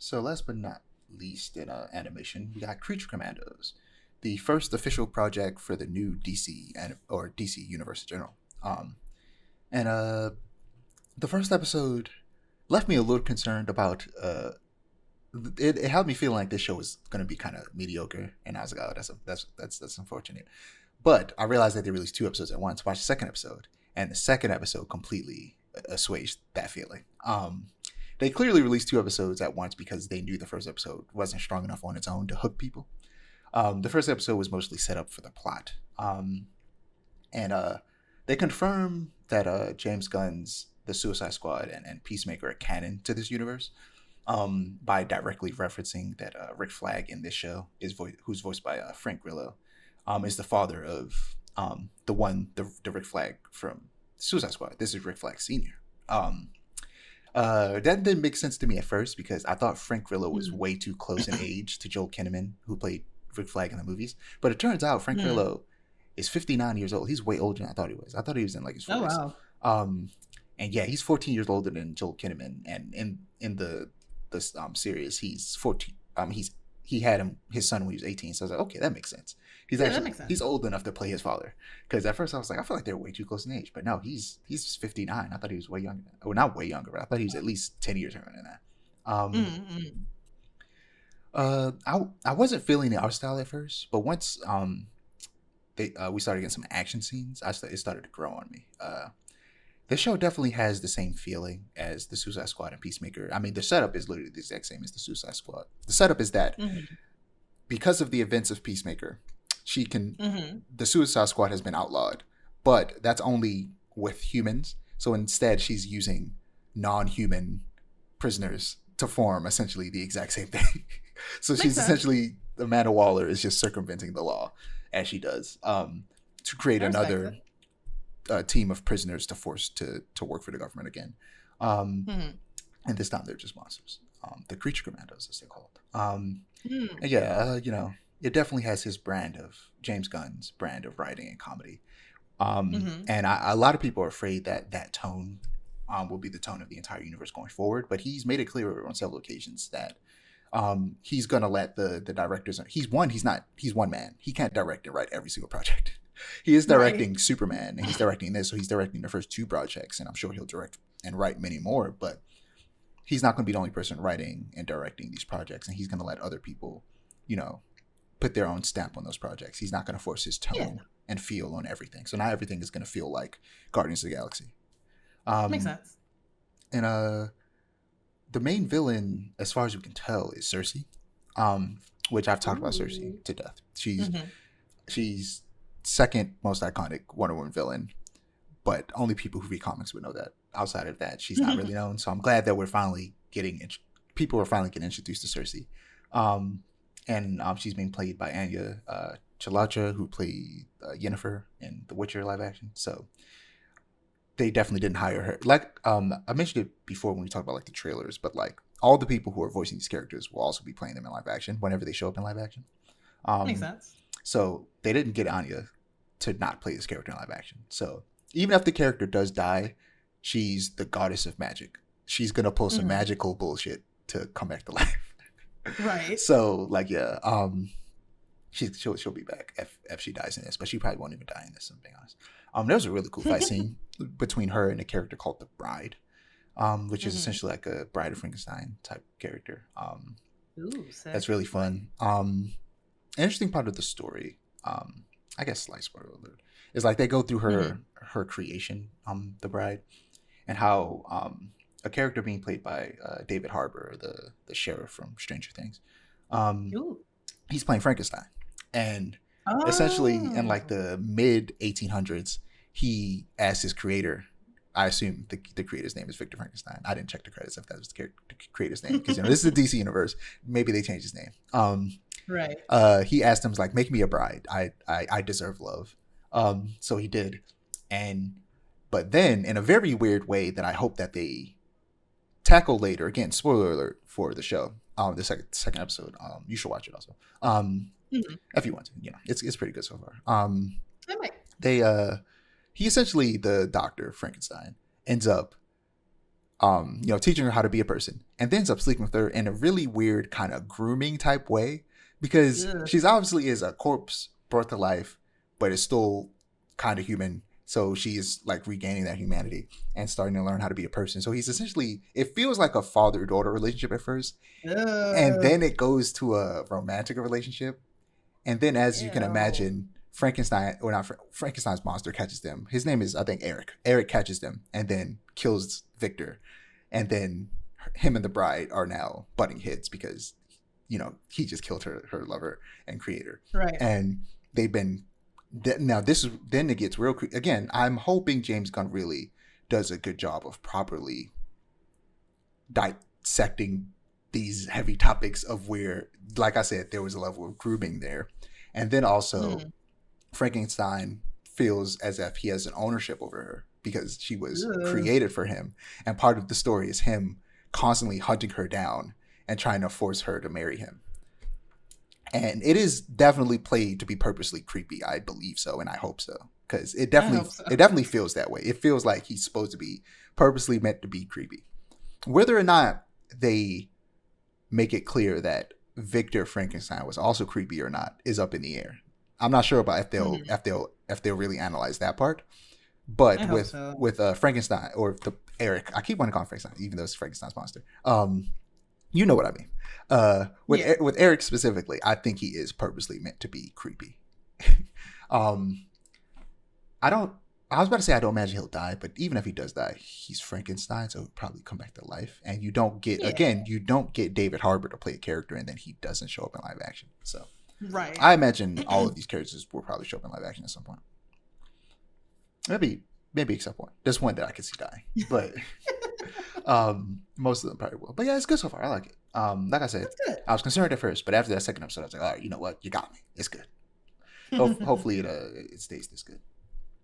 So last but not least in animation, we got Creature Commandos, the first official project for the new DC or DC universe in general. And the first episode left me a little concerned about. It had me feeling like this show was going to be kind of mediocre, and I was like, oh, that's unfortunate. But I realized that they released two episodes at once. Watched the second episode, and the second episode completely assuaged that feeling. They clearly released two episodes at once because they knew the first episode wasn't strong enough on its own to hook people. The first episode was mostly set up for the plot, and they confirm that James Gunn's The Suicide Squad and Peacemaker are canon to this universe, by directly referencing that Rick Flag in this show who's voiced by Frank Grillo, is the father of the Rick Flag from Suicide Squad. This is Rick Flag Senior. That didn't make sense to me at first because I thought Frank Grillo was way too close in age to Joel Kinnaman, who played Rick Flag in the movies. But it turns out Frank Grillo is 59 years old. He's way older than I thought he was. I thought he was in like his 40s. Oh wow. And yeah, he's 14 years older than Joel Kinnaman. And in the series, he's 14. He had his son when he was 18. So I was like, okay, that makes sense. That makes sense. He's old enough to play his father. Because at first I was like, I feel like they're way too close in age. But no, he's 59. I thought he was way younger. Well, not way younger, but I thought he was at least 10 years younger than that. I wasn't feeling the art style at first, but once we started getting some action scenes, it started to grow on me. The show definitely has the same feeling as the Suicide Squad and Peacemaker. I mean, the setup is literally the exact same as the Suicide Squad. The setup is that because of the events of Peacemaker, the Suicide Squad has been outlawed, but that's only with humans. So instead, she's using non-human prisoners to form essentially the exact same thing. So she's essentially, Amanda Waller is just circumventing the law as she does, to create another team of prisoners to force to work for the government again. And this time they're just monsters. The Creature Commandos, as they're called. And yeah, it definitely has James Gunn's brand of writing and comedy. And a lot of people are afraid that tone will be the tone of the entire universe going forward. But he's made it clear on several occasions that he's gonna let the directors. He's one man. He can't direct and write every single project. He is directing Superman, and he's directing this, so he's directing the first two projects, and I'm sure he'll direct and write many more, but he's not going to be the only person writing and directing these projects, and he's going to let other people, put their own stamp on those projects. He's not going to force his tone and feel on everything, so not everything is going to feel like Guardians of the Galaxy. Makes sense. And the main mutant, as far as we can tell, is Cersei, which I've talked about Cersei to death. She's second most iconic Wonder Woman villain, but only people who read comics would know that. Outside of that, she's not really known. So I'm glad that people are finally getting introduced to Cersei. And she's being played by Anya Chalacha, who played Yennefer in The Witcher live action. So they definitely didn't hire her. Like I mentioned it before when we talked about like the trailers, but like all the people who are voicing these characters will also be playing them in live action whenever they show up in live action. Makes sense. So they didn't get Anya to not play this character in live action. So even if the character does die, she's the goddess of magic. She's gonna pull some magical bullshit to come back to life. Right. So like she'll be back if she dies in this, but she probably won't even die in this. I'm being honest. There was a really cool fight scene between her and a character called the Bride, which is essentially like a Bride of Frankenstein type character. That's really fun. Interesting part of the story, I guess slight spoiler alert, is like they go through her creation, the Bride, and how a character being played by David Harbour, the sheriff from Stranger Things, he's playing Frankenstein, and essentially in like the mid 1800s, he asked his creator. I assume the creator's name is Victor Frankenstein. I didn't check the credits if that was the creator's name because this is the DC universe. Maybe they changed his name. Right. He asked him, like, make me a bride. I deserve love. So he did. But then in a very weird way that I hope that they tackle later, again, spoiler alert for the show, the second episode, you should watch it also. If you want to, it's pretty good so far. I might. He essentially, the doctor Frankenstein ends up teaching her how to be a person, and then ends up sleeping with her in a really weird kind of grooming type way, because Ugh. she's obviously is a corpse brought to life, but is still kind of human. So she is like regaining that humanity and starting to learn how to be a person. So he's essentially, it feels like a father-daughter relationship at first, and Ugh. then it goes to a romantic relationship. And then, as you can Ew. imagine, Frankenstein, or not, Frankenstein's monster catches them. His name is, I think, Eric. Eric catches them and then kills Victor. And then him and the bride are now butting heads because, he just killed her lover and creator. Right. And they've been, now this is, then it gets real, again, I'm hoping James Gunn really does a good job of properly dissecting these heavy topics of where, like I said, there was a level of grooming there. And then also, Frankenstein feels as if he has an ownership over her because she was Ugh. created for him. And part of the story is him constantly hunting her down and trying to force her to marry him. And it is definitely played to be purposely creepy. I believe so, and I hope so, because it definitely feels that way. It feels like he's supposed to be purposely meant to be creepy. Whether or not they make it clear that Victor Frankenstein was also creepy or not is up in the air. I'm not sure about if they'll really analyze that part. But with Frankenstein, or the Eric, I keep wanting to call him Frankenstein, even though it's Frankenstein's monster. You know what I mean. With Eric specifically, I think he is purposely meant to be creepy. I was about to say I don't imagine he'll die, but even if he does die, he's Frankenstein, so he'll probably come back to life. And you don't get David Harbour to play a character, and then he doesn't show up in live action. So right, I imagine all of these characters will probably show up in live action at some point. Maybe except one. There's one that I could see dying, but most of them probably will. But yeah, it's good so far. I like it. Like I said, I was concerned at first, but after that second episode, I was like, all right, you know what? You got me. It's good. Hopefully it stays this good.